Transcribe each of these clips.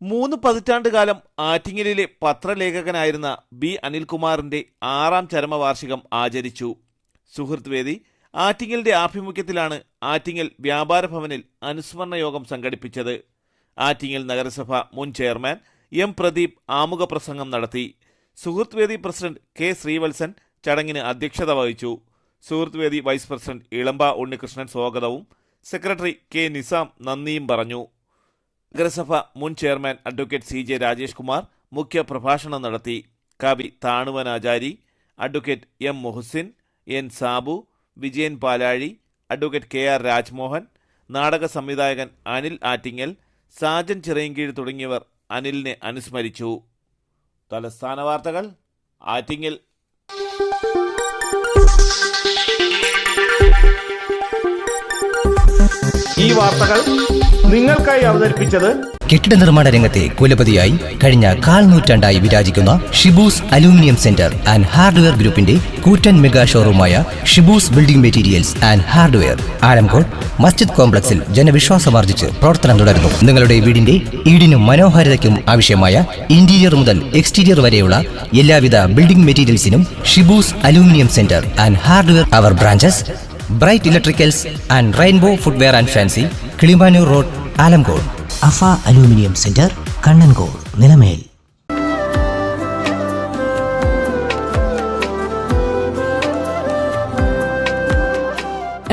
3 പതിറ്റാണ്ടുകാലം ആറ്റിങ്ങലിലെ പത്രലേഖകനായിരുന്ന B അനിൽകുമാറിന്റെ 6ാം ചരമവാർഷികം ആചരിച്ചു. സുഹൃത്ത് വേദി ആറ്റിങ്ങലിന്റെ ആഭിമുഖ്യത്തിലാണ് ആറ്റിങ്ങൽ വ്യാപാര ഭവനിൽ അനുസ്മരണ യോഗം സംഘടിപ്പിച്ചത്. ആറ്റിങ്ങൽ നഗരസഭ മുൻ ചെയർമാൻ എം പ്രദീപ് ആമുഖ പ്രസംഗം നടത്തി. സുഹൃത്ത് വേദി പ്രസിഡന്റ് കെ ശ്രീവത്സൻ ചടങ്ങിന് അധ്യക്ഷത വഹിച്ചു. സുഹൃത്ത് വേദി വൈസ് പ്രസിഡന്റ് ഇളമ്പ ഉണ്ണികൃഷ്ണൻ സ്വാഗതവും സെക്രട്ടറി കെ നിസാം നന്ദിയും പറഞ്ഞു. നഗരസഭ മുൻ chairman advocate C J Rajesh Kumar മുഖ്യ പ്രഭാഷണം നടത്തി. കവി Thanuvanachari, advocate M Muhasin, N Sabu, Vijayan Palazhi, advocate K R Rajmohan, നാടക സംവിധായകൻ അനിൽ ആറ്റിങ്ങൽ, സാജൻ ചിറയൻകീഴ് തുടങ്ങിയവർ അനിലിനെ അനുസ്മരിച്ചു. തലസ്ഥാന വാർത്തകൾ. ആറ്റിങ്ങൽ. ഈ വാർത്തകൾ നിങ്ങൾക്കായി അവതരിപ്പിച്ചത് കെട്ടിട നിർമ്മാണ രംഗത്തെ കുലപതിയായി കഴിഞ്ഞ 1/4 നൂറ്റാണ്ടായി വിരാജിക്കുന്ന Shibu's aluminium centre and hardware ഗ്രൂപ്പിന്റെ കൂറ്റൻ മെഗാ ഷോറൂമായ Shibu's building materials and hardware Alamcode Masjid കോംപ്ലക്സിൽ ജനവിശ്വാസമാർജിച്ച് പ്രവർത്തനം തുടരുന്നു. നിങ്ങളുടെ വീടിന്റെ ഈടിനും മനോഹാരിതയ്ക്കും ആവശ്യമായ ഇന്റീരിയർ മുതൽ എക്സ്റ്റീരിയർ വരെയുള്ള എല്ലാവിധ ബിൽഡിംഗ് മെറ്റീരിയൽസിനും Shibu's aluminium centre and hardware. Our branches bright electricals and rainbow footwear and fancy, Kilimanoor road, Alamcode. Afa aluminium centre, Kannankode, Nilamel.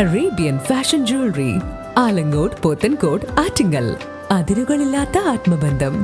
Arabian fashion jewellery, Alangode, Pothencode, Attingal. അതിരുകളില്ലാത്ത ആത്മബന്ധം.